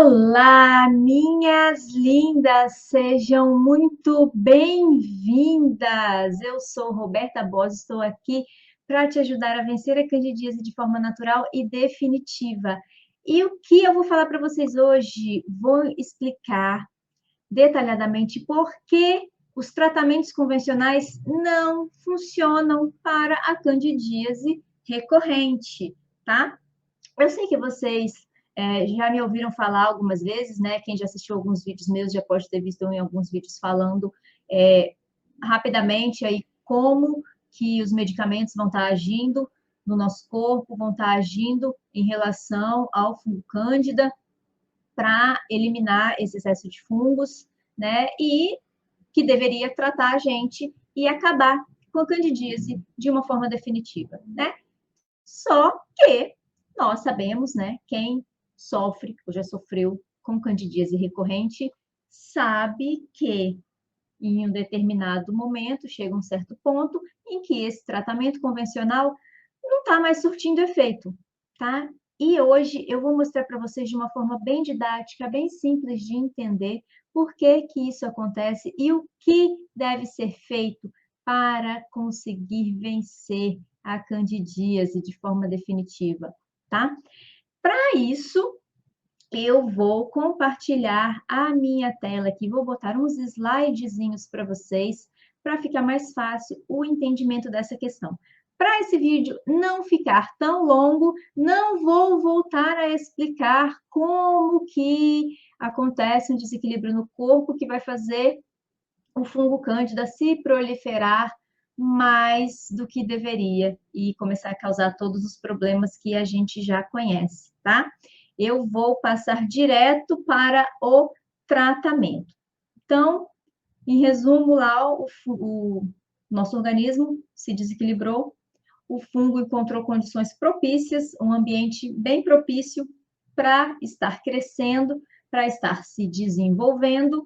Olá, minhas lindas, sejam muito bem-vindas. Eu sou Roberta Bosi, estou aqui para te ajudar a vencer a candidíase de forma natural e definitiva. E o que eu vou falar para vocês hoje? Vou explicar detalhadamente por que os tratamentos convencionais não funcionam para a candidíase recorrente, tá? Eu sei que vocês já me ouviram falar algumas vezes, né? Quem já assistiu alguns vídeos meus já pode ter visto em alguns vídeos falando rapidamente aí como que os medicamentos vão estar agindo no nosso corpo, vão estar agindo em relação ao fungo cândida para eliminar esse excesso de fungos, né? E que deveria tratar a gente e acabar com a candidíase de uma forma definitiva, né? Só que nós sabemos, né, quem sofre ou já sofreu com candidíase recorrente, sabe que em um determinado momento chega um certo ponto em que esse tratamento convencional não está mais surtindo efeito, tá? E hoje eu vou mostrar para vocês de uma forma bem didática, bem simples de entender por que que isso acontece e o que deve ser feito para conseguir vencer a candidíase de forma definitiva, tá? Para isso, eu vou compartilhar a minha tela aqui, vou botar uns slidezinhos para vocês, para ficar mais fácil o entendimento dessa questão. Para esse vídeo não ficar tão longo, não vou voltar a explicar como que acontece um desequilíbrio no corpo que vai fazer o fungo cândida se proliferar mais do que deveria e começar a causar todos os problemas que a gente já conhece, tá? Eu vou passar direto para o tratamento. Então, em resumo, lá o nosso organismo se desequilibrou, o fungo encontrou condições propícias, um ambiente bem propício para estar crescendo, para estar se desenvolvendo,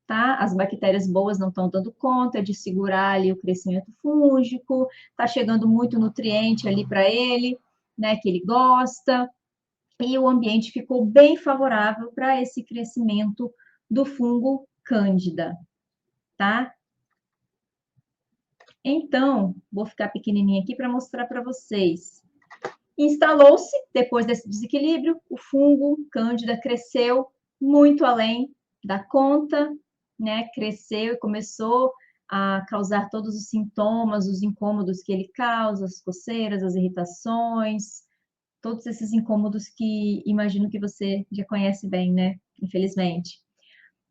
tá? As bactérias boas não estão dando conta de segurar ali o crescimento fúngico, tá chegando muito nutriente ali para ele, né, que ele gosta, e o ambiente ficou bem favorável para esse crescimento do fungo cândida, tá? Então, vou ficar pequenininha aqui para mostrar para vocês. Instalou-se, depois desse desequilíbrio, o fungo cândida cresceu muito além da conta, né? Cresceu e começou a causar todos os sintomas, os incômodos que ele causa, as coceiras, as irritações, todos esses incômodos que imagino que você já conhece bem, né? Infelizmente.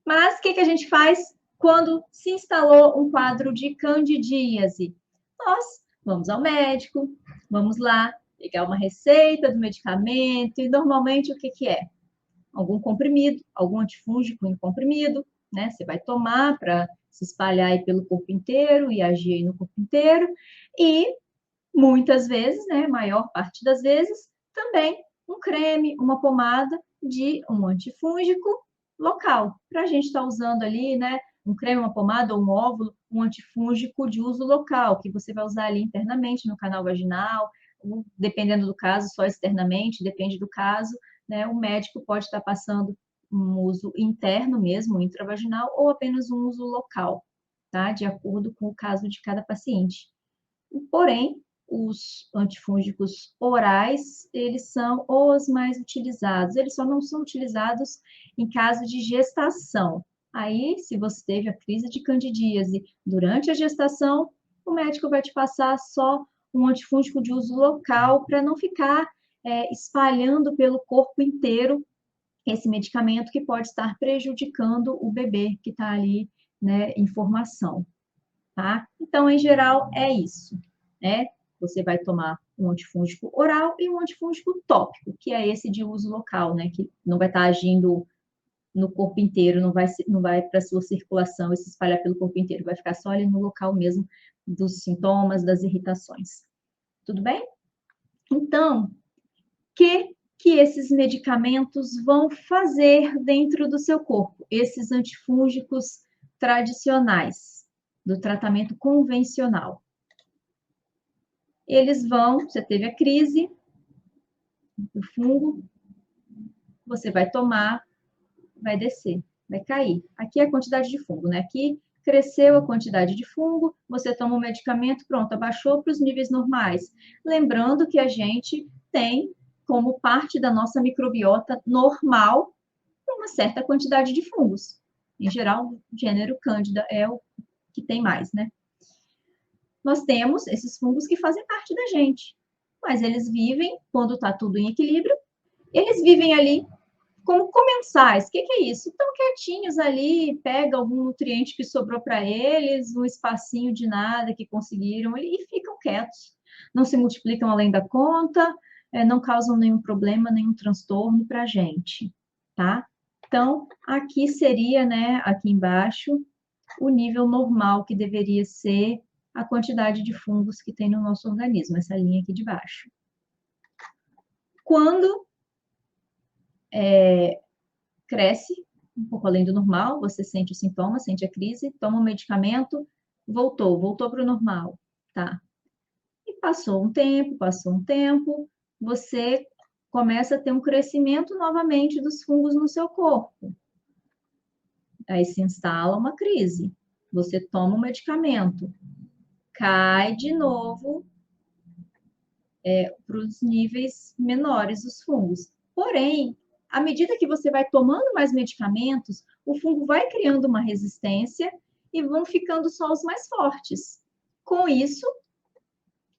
Mas o que a gente faz quando se instalou um quadro de candidíase? Nós vamos ao médico, vamos lá pegar uma receita do medicamento e normalmente o que é? Algum comprimido, algum antifúngico em comprimido, né? Você vai tomar para se espalhar aí pelo corpo inteiro e agir aí no corpo inteiro. E muitas vezes, né, maior parte das vezes, também um creme, uma pomada de um antifúngico local, para a gente estar usando ali, né, um creme, uma pomada ou um óvulo, um antifúngico de uso local, que você vai usar ali internamente no canal vaginal, dependendo do caso, só externamente, depende do caso, né, o médico pode estar passando um uso interno mesmo, intravaginal, ou apenas um uso local, tá? De acordo com o caso de cada paciente. Porém, os antifúngicos orais, eles são os mais utilizados. Eles só não são utilizados em caso de gestação. Aí, se você teve a crise de candidíase durante a gestação, o médico vai te passar só um antifúngico de uso local para não ficar espalhando pelo corpo inteiro esse medicamento que pode estar prejudicando o bebê que está ali, né, em formação, tá? Então, em geral, é isso, né? Você vai tomar um antifúngico oral e um antifúngico tópico, que é esse de uso local, né? Que não vai estar agindo no corpo inteiro, não vai para a sua circulação e se espalhar pelo corpo inteiro, vai ficar só ali no local mesmo dos sintomas, das irritações. Tudo bem? Então, que esses medicamentos vão fazer dentro do seu corpo? Esses antifúngicos tradicionais, do tratamento convencional. Eles vão, você teve a crise, o fungo, você vai tomar vai descer, vai cair. Aqui é a quantidade de fungo, né? Aqui cresceu a quantidade de fungo, você toma o medicamento, pronto, abaixou para os níveis normais. Lembrando que a gente tem como parte da nossa microbiota normal uma certa quantidade de fungos. Em geral, o gênero Cândida é o que tem mais, né? Nós temos esses fungos que fazem parte da gente, mas eles vivem, quando está tudo em equilíbrio, eles vivem ali como comensais. O que é isso? Estão quietinhos ali, pega algum nutriente que sobrou para eles, um espacinho de nada que conseguiram e ficam quietos. Não se multiplicam além da conta, não causam nenhum problema, nenhum transtorno para a gente, tá? Então, aqui seria, né, aqui embaixo, o nível normal que deveria ser a quantidade de fungos que tem no nosso organismo, essa linha aqui de baixo. Quando cresce um pouco além do normal, você sente os sintomas, sente a crise, toma um medicamento, voltou para o normal, tá? E passou um tempo, você começa a ter um crescimento novamente dos fungos no seu corpo. Aí se instala uma crise, você toma um medicamento, cai de novo para os níveis menores dos fungos. Porém, à medida que você vai tomando mais medicamentos, o fungo vai criando uma resistência e vão ficando só os mais fortes. Com isso,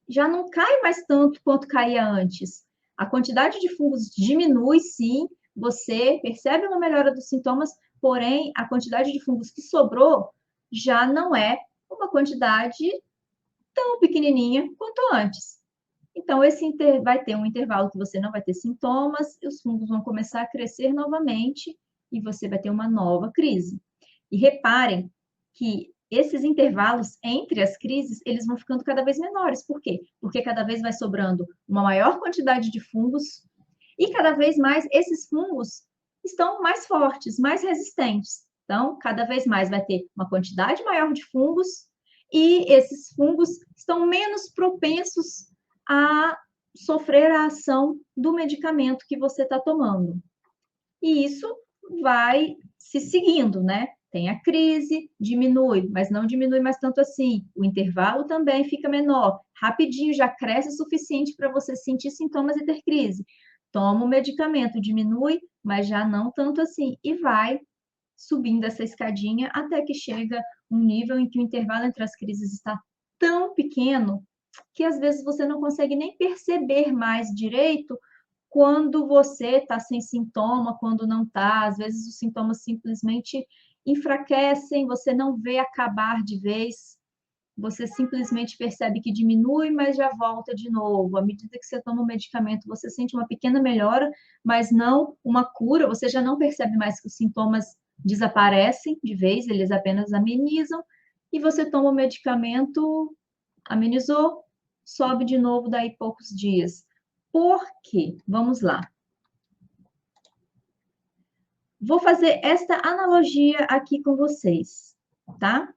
já não cai mais tanto quanto caía antes. A quantidade de fungos diminui, sim, você percebe uma melhora dos sintomas, porém, a quantidade de fungos que sobrou já não é uma quantidade tão pequenininha quanto antes. Então, vai ter um intervalo que você não vai ter sintomas, e os fungos vão começar a crescer novamente e você vai ter uma nova crise. E reparem que esses intervalos entre as crises, eles vão ficando cada vez menores. Por quê? Porque cada vez vai sobrando uma maior quantidade de fungos e cada vez mais esses fungos estão mais fortes, mais resistentes. Então, cada vez mais vai ter uma quantidade maior de fungos e esses fungos estão menos propensos a sofrer a ação do medicamento que você está tomando. E isso vai se seguindo, né? Tem a crise, diminui, mas não diminui mais tanto assim. O intervalo também fica menor. Rapidinho já cresce o suficiente para você sentir sintomas e ter crise. Toma o medicamento, diminui, mas já não tanto assim. E vai subindo essa escadinha até que chega um nível em que o intervalo entre as crises está tão pequeno que às vezes você não consegue nem perceber mais direito quando você está sem sintoma, quando não está. Às vezes os sintomas simplesmente enfraquecem, você não vê acabar de vez, você simplesmente percebe que diminui, mas já volta de novo. À medida que você toma o medicamento, você sente uma pequena melhora, mas não uma cura, você já não percebe mais que os sintomas desaparecem de vez, eles apenas amenizam, e você toma o medicamento, amenizou, sobe de novo daí poucos dias. Por quê? Vamos lá. Vou fazer esta analogia aqui com vocês, tá?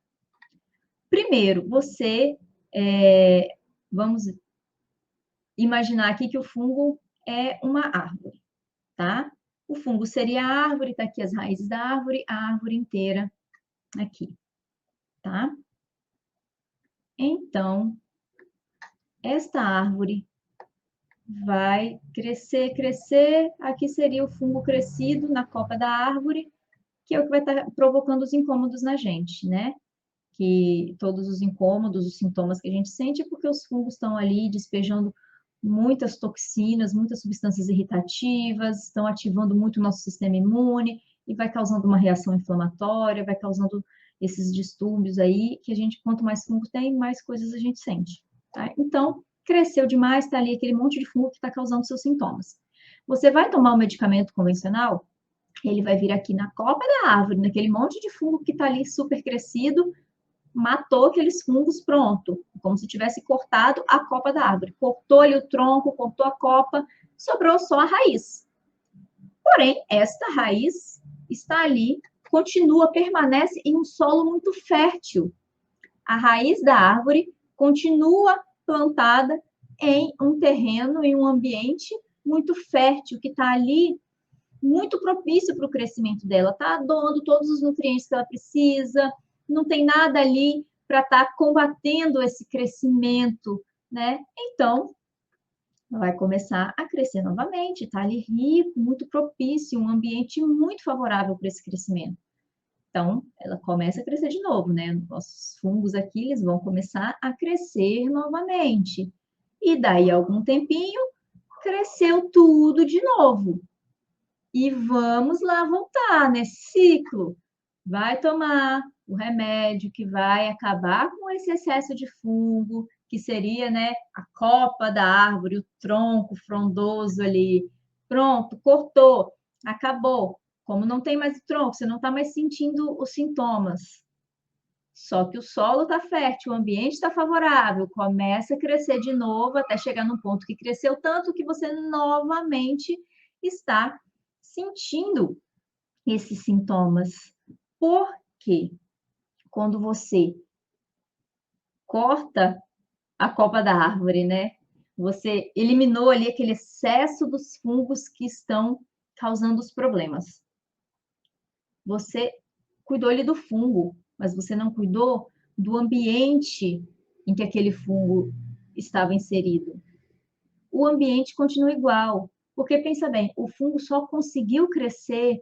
Primeiro, vamos imaginar aqui que o fungo é uma árvore, tá? O fungo seria a árvore, tá aqui as raízes da árvore, a árvore inteira aqui, tá? Então, esta árvore vai crescer, crescer. Aqui seria o fungo crescido na copa da árvore, que é o que vai estar provocando os incômodos na gente, né? Que todos os incômodos, os sintomas que a gente sente, é porque os fungos estão ali despejando muitas toxinas, muitas substâncias irritativas, estão ativando muito o nosso sistema imune e vai causando uma reação inflamatória, vai causando esses distúrbios aí, que a gente, quanto mais fungo tem, mais coisas a gente sente, tá? Então, cresceu demais, está ali aquele monte de fungo que está causando seus sintomas. Você vai tomar um medicamento convencional, ele vai vir aqui na copa da árvore, naquele monte de fungo que está ali super crescido, matou aqueles fungos, pronto, como se tivesse cortado a copa da árvore. Cortou ali o tronco, cortou a copa, sobrou só a raiz. Porém, esta raiz está ali, continua, permanece em um solo muito fértil. A raiz da árvore continua plantada em um terreno, em um ambiente muito fértil, que está ali muito propício para o crescimento dela, tá doando todos os nutrientes que ela precisa, não tem nada ali para estar combatendo esse crescimento, né? Então, vai começar a crescer novamente, tá ali rico, muito propício, um ambiente muito favorável para esse crescimento. Então, ela começa a crescer de novo, né? Nossos fungos aqui, eles vão começar a crescer novamente. E daí, algum tempinho, cresceu tudo de novo. E vamos lá voltar nesse ciclo. Vai tomar o remédio que vai acabar com esse excesso de fungo, que seria, né, a copa da árvore, o tronco frondoso ali. Pronto, cortou, acabou. Como não tem mais tronco, você não está mais sentindo os sintomas. Só que o solo está fértil, o ambiente está favorável, começa a crescer de novo até chegar num ponto que cresceu tanto que você novamente está sentindo esses sintomas. Por quê? Quando você corta a copa da árvore, né? Você eliminou ali aquele excesso dos fungos que estão causando os problemas. Você cuidou ali do fungo, mas você não cuidou do ambiente em que aquele fungo estava inserido. O ambiente continua igual, porque pensa bem, o fungo só conseguiu crescer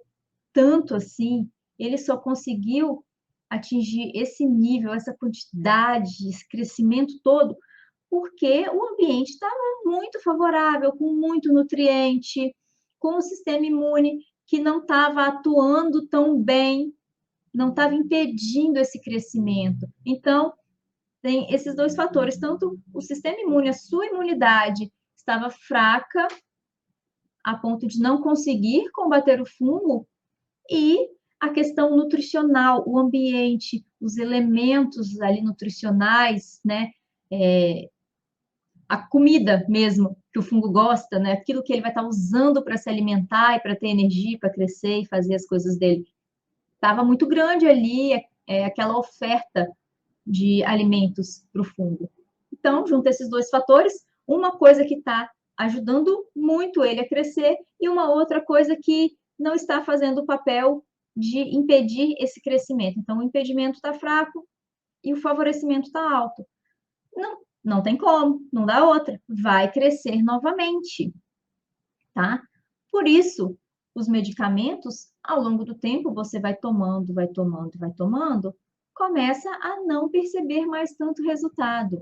tanto assim, ele só conseguiu atingir esse nível, essa quantidade, esse crescimento todo, porque o ambiente estava muito favorável, com muito nutriente, com o sistema imune que não estava atuando tão bem, não estava impedindo esse crescimento. Então, tem esses dois fatores, tanto o sistema imune, a sua imunidade estava fraca a ponto de não conseguir combater o fungo, e a questão nutricional, o ambiente, os elementos ali nutricionais, né? A comida mesmo que o fungo gosta, né? Aquilo que ele vai estar usando para se alimentar e para ter energia, para crescer e fazer as coisas dele. Estava muito grande ali aquela oferta de alimentos para o fungo. Então, junta esses dois fatores, uma coisa que está ajudando muito ele a crescer e uma outra coisa que não está fazendo o papel de impedir esse crescimento. Então, o impedimento está fraco e o favorecimento está alto. Não, não tem como, não dá outra. Vai crescer novamente, tá? Por isso, os medicamentos, ao longo do tempo, você vai tomando, vai tomando, vai tomando, começa a não perceber mais tanto resultado.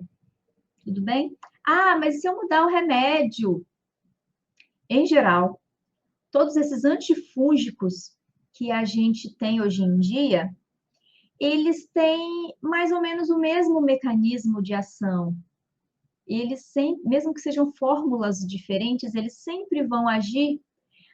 Tudo bem? Ah, mas se eu mudar o remédio? Em geral, todos esses antifúngicos que a gente tem hoje em dia, eles têm mais ou menos o mesmo mecanismo de ação. Eles sempre, mesmo que sejam fórmulas diferentes, eles sempre vão agir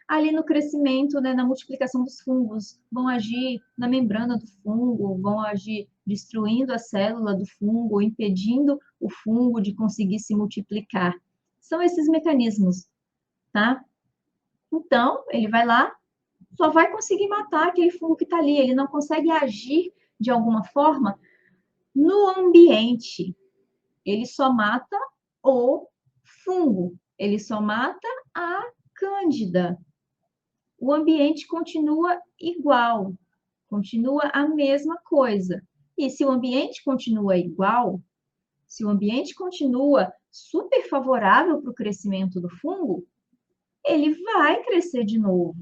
ali no crescimento, né, na multiplicação dos fungos, vão agir na membrana do fungo, vão agir destruindo a célula do fungo, impedindo o fungo de conseguir se multiplicar. São esses mecanismos, tá? Então, ele vai lá, só vai conseguir matar aquele fungo que está ali, ele não consegue agir de alguma forma no ambiente. Ele só mata o fungo, ele só mata a cândida. O ambiente continua igual, continua a mesma coisa. E se o ambiente continua igual, se o ambiente continua super favorável para o crescimento do fungo, ele vai crescer de novo.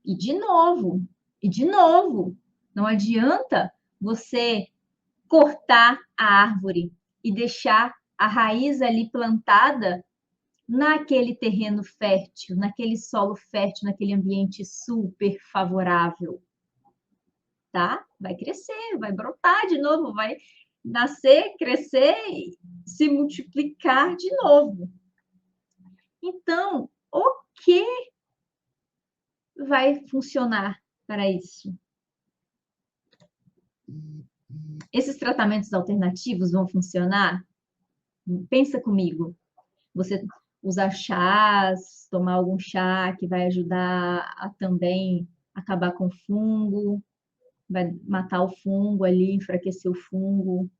E de novo, e de novo. Não adianta você cortar a árvore e deixar a raiz ali plantada naquele terreno fértil, naquele solo fértil, naquele ambiente super favorável, tá? Vai crescer, vai brotar de novo, vai nascer, crescer e se multiplicar de novo. Então, o que vai funcionar para isso? Esses tratamentos alternativos vão funcionar? Pensa comigo. Você usar chás, tomar algum chá que vai ajudar a também acabar com o fungo, vai matar o fungo ali, enfraquecer o fungo.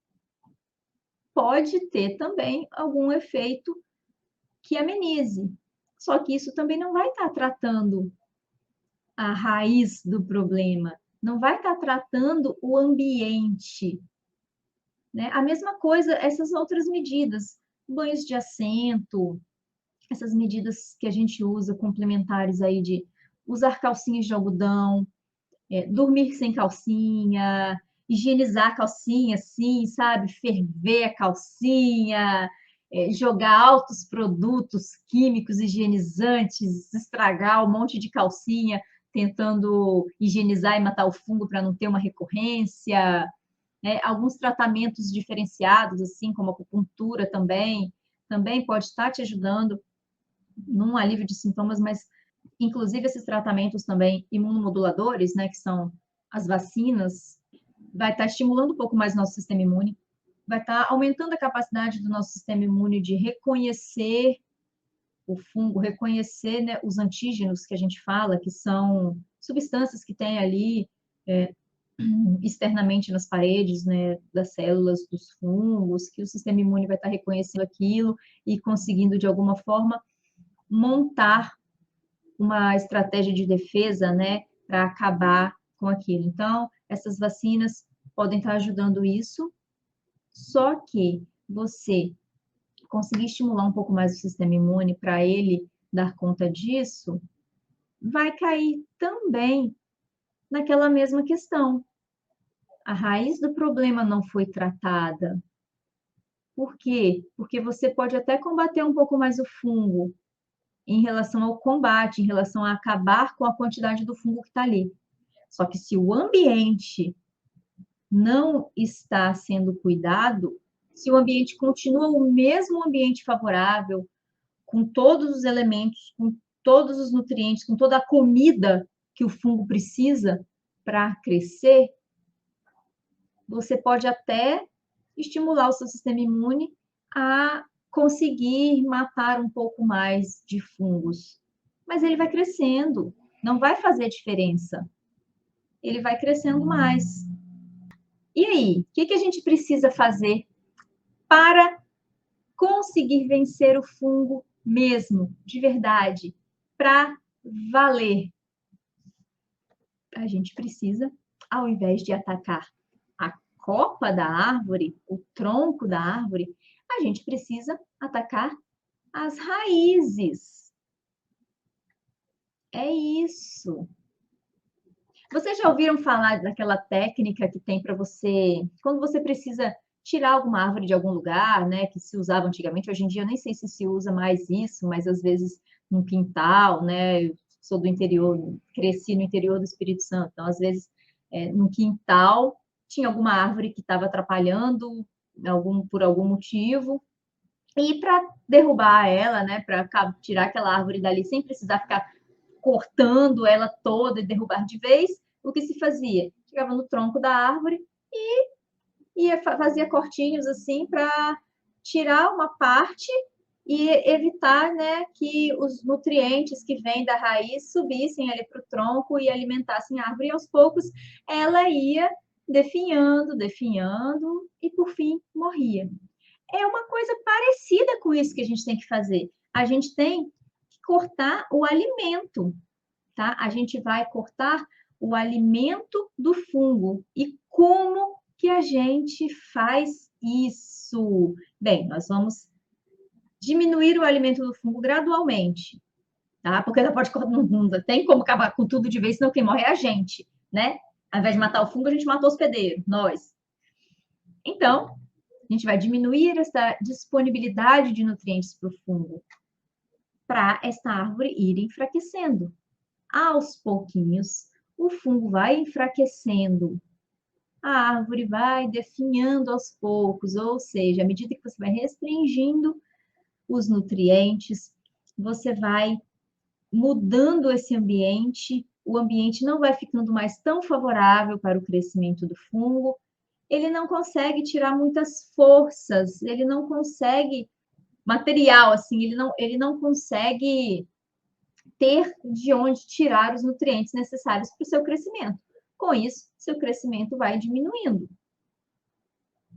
Pode ter também algum efeito que amenize. Só que isso também não vai estar tratando a raiz do problema, não vai estar tratando o ambiente, né? A mesma coisa, essas outras medidas, banhos de assento, essas medidas que a gente usa complementares aí de usar calcinhas de algodão, dormir sem calcinha, higienizar a calcinha, assim, sabe? Ferver a calcinha, jogar altos produtos químicos higienizantes, estragar um monte de calcinha, tentando higienizar e matar o fungo para não ter uma recorrência, né? Alguns tratamentos diferenciados, assim, como acupuntura também pode estar te ajudando num alívio de sintomas, mas inclusive esses tratamentos também imunomoduladores, né, que são as vacinas, vai estar estimulando um pouco mais o nosso sistema imune, vai estar aumentando a capacidade do nosso sistema imune de reconhecer o fungo, reconhecer, né, os antígenos que a gente fala, que são substâncias que tem ali externamente nas paredes, né, das células dos fungos, que o sistema imune vai estar reconhecendo aquilo e conseguindo, de alguma forma, montar uma estratégia de defesa, né, para acabar com aquilo. Então, essas vacinas podem estar ajudando isso, só que você conseguir estimular um pouco mais o sistema imune para ele dar conta disso, vai cair também naquela mesma questão. A raiz do problema não foi tratada. Por quê? Porque você pode até combater um pouco mais o fungo em relação ao combate, em relação a acabar com a quantidade do fungo que está ali. Só que se o ambiente não está sendo cuidado, se o ambiente continua o mesmo ambiente favorável, com todos os elementos, com todos os nutrientes, com toda a comida que o fungo precisa para crescer, você pode até estimular o seu sistema imune a conseguir matar um pouco mais de fungos. Mas ele vai crescendo, não vai fazer diferença. Ele vai crescendo mais. E aí, o que a gente precisa fazer para conseguir vencer o fungo mesmo, de verdade, para valer? A gente precisa, ao invés de atacar a copa da árvore, o tronco da árvore, a gente precisa atacar as raízes. É isso. Vocês já ouviram falar daquela técnica que tem para você, quando você precisa tirar alguma árvore de algum lugar, né, que se usava antigamente, hoje em dia eu nem sei se se usa mais isso, mas às vezes no quintal, né, eu sou do interior, cresci no interior do Espírito Santo, então às vezes no quintal tinha alguma árvore que estava atrapalhando por algum motivo, e para derrubar ela, né, para tirar aquela árvore dali sem precisar ficar cortando ela toda e derrubar de vez, o que se fazia? Chegava no tronco da árvore e fazia cortinhos assim para tirar uma parte e evitar, né, que os nutrientes que vêm da raiz subissem ali para o tronco e alimentassem a árvore. E aos poucos ela ia definhando, definhando e por fim morria. É uma coisa parecida com isso que a gente tem que fazer. A gente tem que cortar o alimento, tá? A gente vai cortar o alimento do fungo. E como que a gente faz isso? Bem, nós vamos diminuir o alimento do fungo gradualmente, tá? Porque não tem como acabar com tudo de vez, senão quem morre é a gente, né? Ao invés de matar o fungo, a gente mata o hospedeiro, nós. Então, a gente vai diminuir essa disponibilidade de nutrientes para o fungo, para essa árvore ir enfraquecendo. Aos pouquinhos, o fungo vai enfraquecendo, a árvore vai definhando aos poucos, ou seja, à medida que você vai restringindo os nutrientes, você vai mudando esse ambiente, o ambiente não vai ficando mais tão favorável para o crescimento do fungo, ele não consegue tirar muitas forças, ele não consegue material, assim, ele não consegue ter de onde tirar os nutrientes necessários para o seu crescimento. Com isso, seu crescimento vai diminuindo.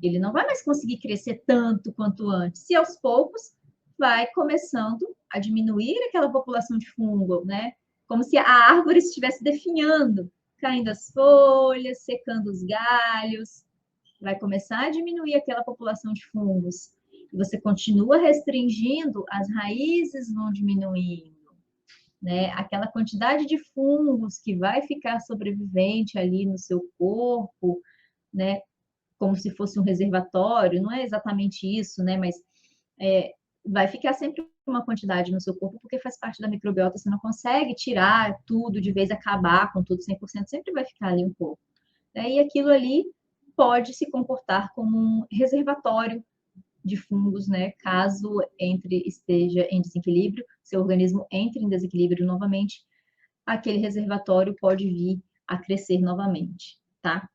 Ele não vai mais conseguir crescer tanto quanto antes. E aos poucos vai começando a diminuir aquela população de fungo, né? como se a árvore estivesse definhando, caindo as folhas, secando os galhos. Vai começar a diminuir aquela população de fungos. E você continua restringindo, as raízes vão diminuindo, né? Aquela quantidade de fungos que vai ficar sobrevivente ali no seu corpo, né? Como se fosse um reservatório, não é exatamente isso, né? Mas vai ficar sempre uma quantidade no seu corpo, porque faz parte da microbiota, você não consegue tirar tudo de vez, acabar com tudo 100%, sempre vai ficar ali um pouco. E aquilo ali pode se comportar como um reservatório de fungos, né? Caso esteja em desequilíbrio, seu organismo entre em desequilíbrio novamente, aquele reservatório pode vir a crescer novamente, tá?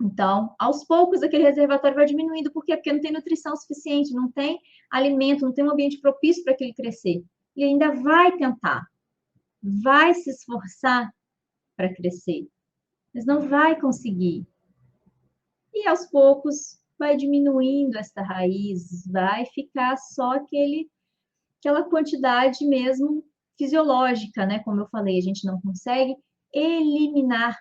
Então, aos poucos, aquele reservatório vai diminuindo. Por quê? Porque não tem nutrição suficiente, não tem alimento, não tem um ambiente propício para aquele crescer. E ainda vai tentar, vai se esforçar para crescer, mas não vai conseguir. E aos poucos vai diminuindo esta raiz, vai ficar só aquela quantidade mesmo fisiológica, né? Como eu falei, a gente não consegue eliminar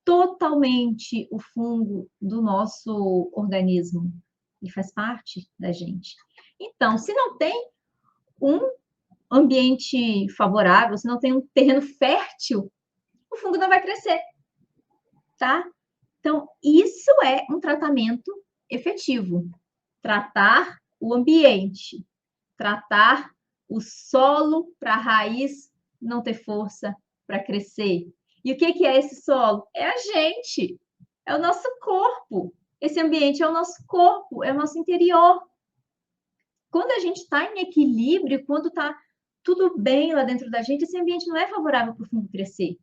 totalmente o fungo do nosso organismo. Ele faz parte da gente. Então, se não tem um ambiente favorável, se não tem um terreno fértil, o fungo não vai crescer, tá? Então, isso é um tratamento efetivo. Tratar o ambiente, tratar o solo para a raiz não ter força para crescer. E o que é esse solo? É a gente, é o nosso corpo. Esse ambiente é o nosso corpo, é o nosso interior. Quando a gente está em equilíbrio, quando está tudo bem lá dentro da gente, esse ambiente não é favorável para o fungo crescer.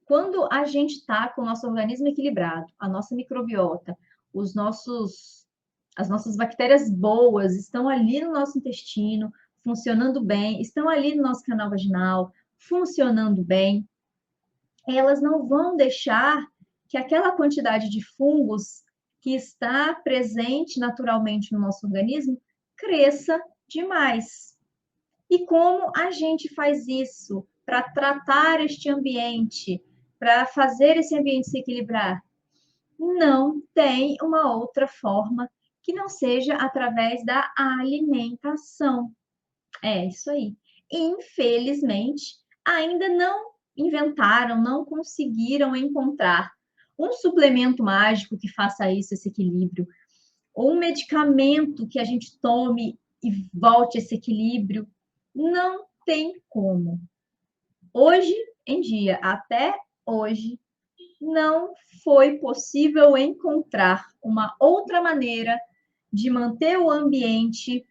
Quando a gente está com o nosso organismo equilibrado, a nossa microbiota, as nossas bactérias boas estão ali no nosso intestino, funcionando bem, estão ali no nosso canal vaginal, funcionando bem, elas não vão deixar que aquela quantidade de fungos que está presente naturalmente no nosso organismo cresça demais. E como a gente faz isso para tratar este ambiente, para fazer esse ambiente se equilibrar? Não tem uma outra forma que não seja através da alimentação. É isso aí. Infelizmente, ainda não inventaram, não conseguiram encontrar um suplemento mágico que faça isso, esse equilíbrio, ou um medicamento que a gente tome e volte esse equilíbrio. Não tem como. Hoje em dia, até hoje, não foi possível encontrar uma outra maneira de manter o ambiente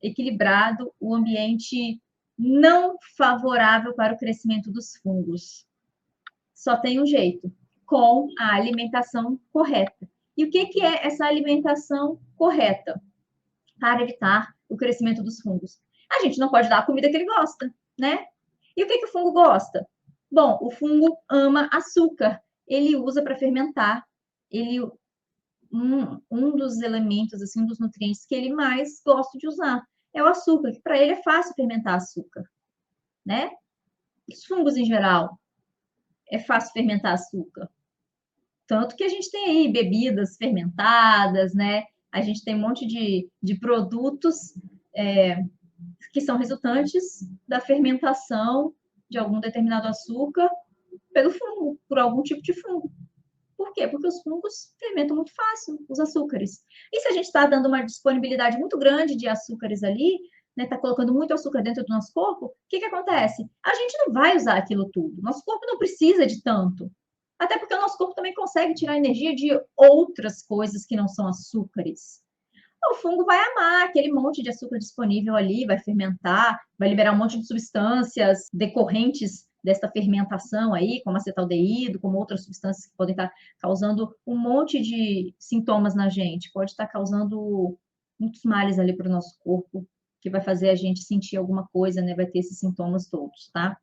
equilibrado, o ambiente não favorável para o crescimento dos fungos. Só tem um jeito, com a alimentação correta. E o que é essa alimentação correta para evitar o crescimento dos fungos? A gente não pode dar a comida que ele gosta, né? E o que o fungo gosta? Bom, o fungo ama açúcar. Ele usa para fermentar. Um dos elementos, assim, um dos nutrientes que ele mais gosta de usar é o açúcar, que para ele é fácil fermentar açúcar, né? Os fungos em geral, é fácil fermentar açúcar. Tanto que a gente tem aí bebidas fermentadas, né? A gente tem um monte de produtos que são resultantes da fermentação de algum determinado açúcar pelo fungo, por algum tipo de fungo. Por quê? Porque os fungos fermentam muito fácil os açúcares. E se a gente está dando uma disponibilidade muito grande de açúcares ali, né, está colocando muito açúcar dentro do nosso corpo, o que acontece? A gente não vai usar aquilo tudo. Nosso corpo não precisa de tanto. Até porque o nosso corpo também consegue tirar energia de outras coisas que não são açúcares. O fungo vai amar aquele monte de açúcar disponível ali, vai fermentar, vai liberar um monte de substâncias decorrentes desta fermentação aí, como acetaldeído, como outras substâncias que podem estar causando um monte de sintomas na gente, pode estar causando muitos males ali para o nosso corpo, que vai fazer a gente sentir alguma coisa, né? Vai ter esses sintomas todos, tá?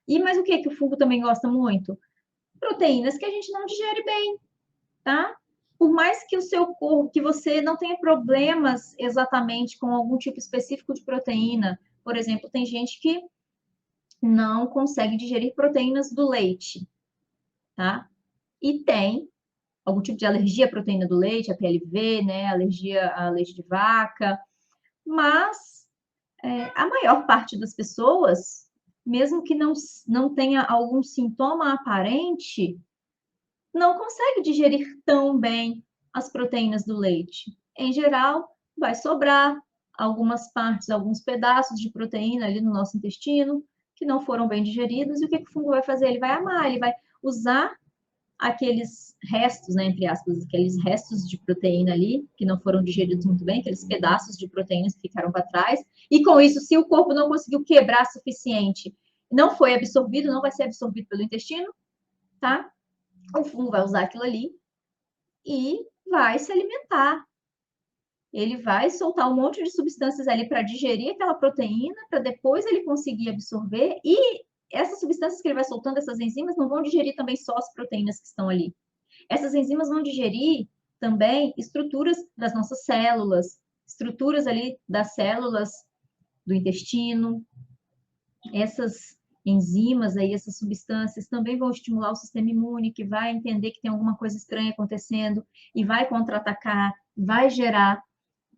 E mas o que o fungo também gosta muito? Proteínas que a gente não digere bem, tá? Por mais que o seu corpo, que você não tenha problemas exatamente com algum tipo específico de proteína, por exemplo, tem gente que não consegue digerir proteínas do leite, tá? E tem algum tipo de alergia à proteína do leite, a PLV, né? Alergia a leite de vaca, mas a maior parte das pessoas, mesmo que não tenha algum sintoma aparente, não consegue digerir tão bem as proteínas do leite. Em geral, vai sobrar algumas partes, alguns pedaços de proteína ali no nosso intestino que não foram bem digeridos, e o que o fungo vai fazer? Ele vai amar, ele vai usar aqueles restos, né, entre aspas, aqueles restos de proteína ali, que não foram digeridos muito bem, aqueles pedaços de proteínas que ficaram para trás, e com isso, se o corpo não conseguiu quebrar suficiente, não foi absorvido, não vai ser absorvido pelo intestino, tá? O fungo vai usar aquilo ali e vai se alimentar. Ele vai soltar um monte de substâncias ali para digerir aquela proteína, para depois ele conseguir absorver. E essas substâncias que ele vai soltando, essas enzimas, não vão digerir também só as proteínas que estão ali. Essas enzimas vão digerir também estruturas das nossas células, estruturas ali das células do intestino. Essas enzimas aí, essas substâncias também vão estimular o sistema imune, que vai entender que tem alguma coisa estranha acontecendo e vai contra-atacar, vai gerar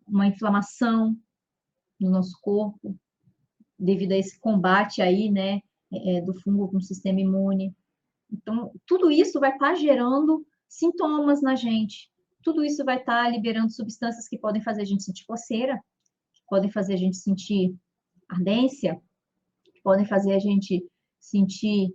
uma inflamação no nosso corpo, devido a esse combate aí, né, do fungo com o sistema imune. Então, tudo isso vai estar gerando sintomas na gente. Tudo isso vai estar liberando substâncias que podem fazer a gente sentir coceira, que podem fazer a gente sentir ardência, que podem fazer a gente sentir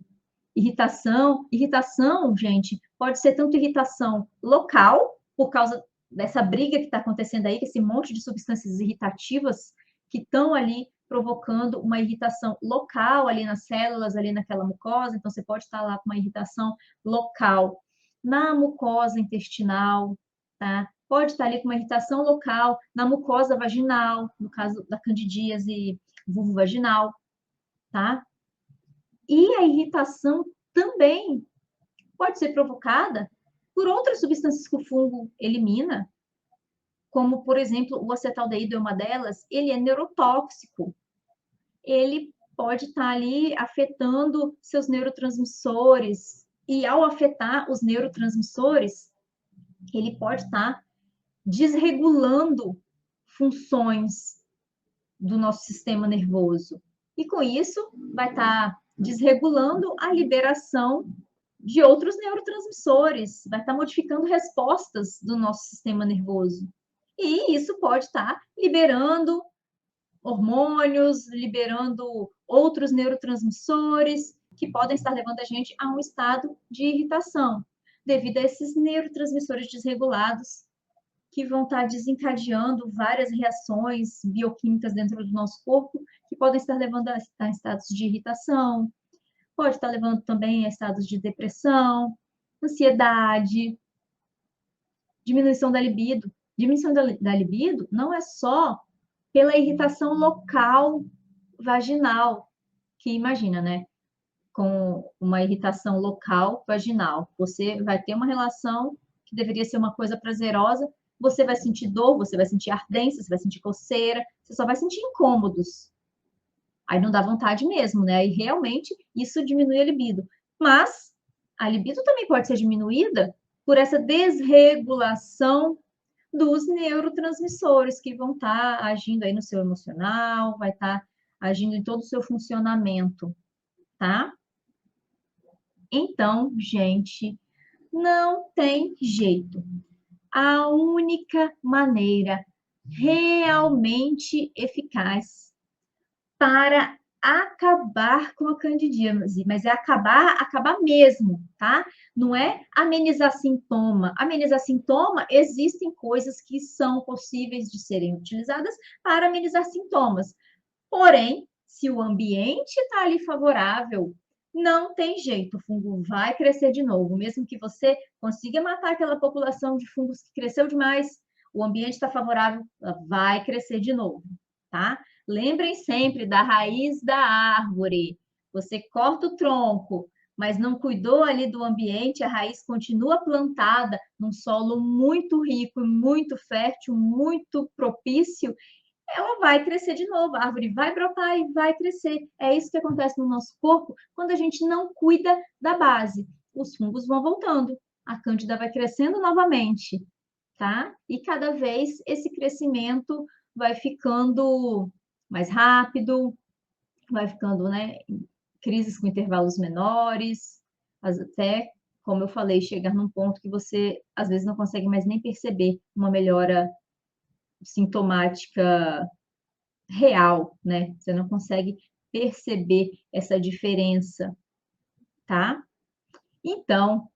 irritação. Irritação, gente, pode ser tanto irritação local, por causa dessa briga que está acontecendo aí, que esse monte de substâncias irritativas que estão ali provocando uma irritação local ali nas células, ali naquela mucosa. Então, você pode estar lá com uma irritação local na mucosa intestinal, tá? Pode estar ali com uma irritação local na mucosa vaginal, no caso da candidíase vulvovaginal, tá? E a irritação também pode ser provocada por outras substâncias que o fungo elimina, como, por exemplo, o acetaldeído é uma delas. Ele é neurotóxico. Ele pode estar ali afetando seus neurotransmissores, e ao afetar os neurotransmissores, ele pode estar desregulando funções do nosso sistema nervoso. E com isso, vai estar desregulando a liberação de outros neurotransmissores, vai estar modificando respostas do nosso sistema nervoso. E isso pode estar liberando hormônios, liberando outros neurotransmissores que podem estar levando a gente a um estado de irritação, devido a esses neurotransmissores desregulados que vão estar desencadeando várias reações bioquímicas dentro do nosso corpo, que podem estar levando a estados de irritação, pode estar levando também a estados de depressão, ansiedade, diminuição da libido. Diminuição da libido não é só pela irritação local vaginal, que imagina, né? Com uma irritação local vaginal, você vai ter uma relação que deveria ser uma coisa prazerosa, você vai sentir dor, você vai sentir ardência, você vai sentir coceira, você só vai sentir incômodos. Aí não dá vontade mesmo, né? Aí realmente isso diminui a libido. Mas a libido também pode ser diminuída por essa desregulação dos neurotransmissores que vão estar agindo aí no seu emocional, vai estar agindo em todo o seu funcionamento, tá? Então, gente, não tem jeito. A única maneira realmente eficaz para acabar com a candidíase, mas é acabar mesmo, tá? Não é amenizar sintoma. Amenizar sintoma, existem coisas que são possíveis de serem utilizadas para amenizar sintomas. Porém, se o ambiente está ali favorável, não tem jeito, o fungo vai crescer de novo. Mesmo que você consiga matar aquela população de fungos que cresceu demais, o ambiente está favorável, ela vai crescer de novo, tá? Lembrem sempre da raiz da árvore. Você corta o tronco, mas não cuidou ali do ambiente, a raiz continua plantada num solo muito rico, muito fértil, muito propício, ela vai crescer de novo, a árvore vai brotar e vai crescer. É isso que acontece no nosso corpo quando a gente não cuida da base. Os fungos vão voltando, a cândida vai crescendo novamente, tá? E cada vez esse crescimento vai ficando mais rápido, vai ficando, né, crises com intervalos menores, até, como eu falei, chegar num ponto que você às vezes não consegue mais nem perceber uma melhora sintomática real, né? Você não consegue perceber essa diferença, tá? Então,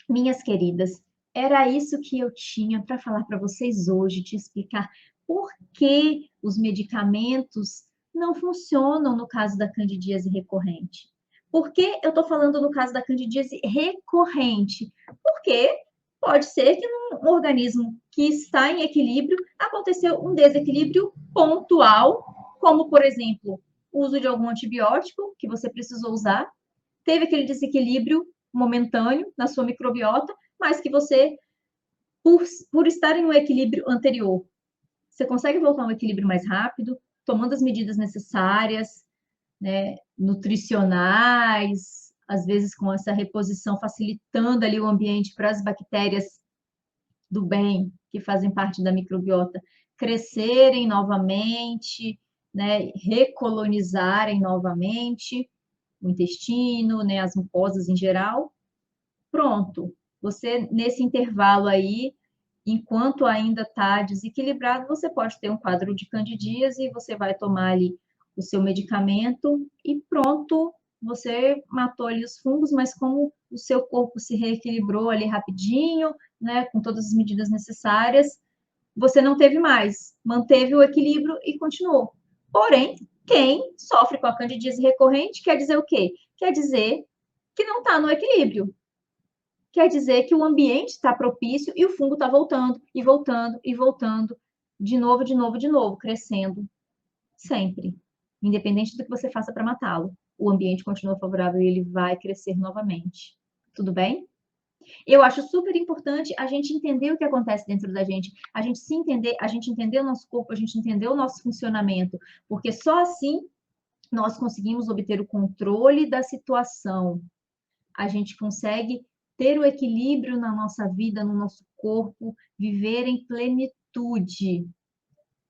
minhas queridas, era isso que eu tinha para falar para vocês hoje, te explicar por que os medicamentos não funcionam no caso da candidíase recorrente. Por que eu estou falando no caso da candidíase recorrente? Porque pode ser que num organismo que está em equilíbrio aconteceu um desequilíbrio pontual, como, por exemplo, o uso de algum antibiótico que você precisou usar, teve aquele desequilíbrio momentâneo na sua microbiota, mas que você, por estar em um equilíbrio anterior, você consegue voltar a um equilíbrio mais rápido, tomando as medidas necessárias, né, nutricionais, às vezes com essa reposição facilitando ali o ambiente para as bactérias do bem, que fazem parte da microbiota, crescerem novamente, né, recolonizarem novamente o intestino, né, as mucosas em geral. Pronto, você nesse intervalo aí, enquanto ainda está desequilibrado, você pode ter um quadro de candidíase e você vai tomar ali o seu medicamento e pronto, você matou ali os fungos, mas como o seu corpo se reequilibrou ali rapidinho, né, com todas as medidas necessárias, você não teve mais, manteve o equilíbrio e continuou. Porém, quem sofre com a candidíase recorrente quer dizer o quê? Quer dizer que não está no equilíbrio. Quer dizer que o ambiente está propício e o fungo está voltando, e voltando, e voltando, de novo, de novo, de novo, crescendo, sempre. Independente do que você faça para matá-lo, o ambiente continua favorável e ele vai crescer novamente. Tudo bem? Eu acho super importante a gente entender o que acontece dentro da gente, a gente se entender, a gente entender o nosso corpo, a gente entender o nosso funcionamento, porque só assim nós conseguimos obter o controle da situação. A gente consegue ter o equilíbrio na nossa vida, no nosso corpo, viver em plenitude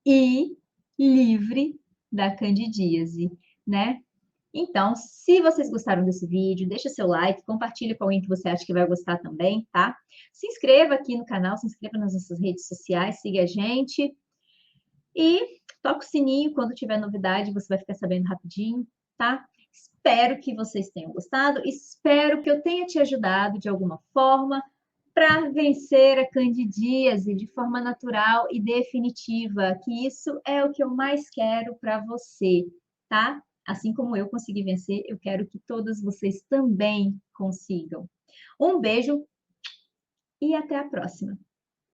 e livre da candidíase, né? Então, se vocês gostaram desse vídeo, deixa seu like, compartilhe com alguém que você acha que vai gostar também, tá? Se inscreva aqui no canal, se inscreva nas nossas redes sociais, siga a gente e toca o sininho quando tiver novidade, você vai ficar sabendo rapidinho, tá? Espero que vocês tenham gostado, espero que eu tenha te ajudado de alguma forma para vencer a candidíase de forma natural e definitiva, que isso é o que eu mais quero para você, tá? Assim como eu consegui vencer, eu quero que todas vocês também consigam. Um beijo e até a próxima!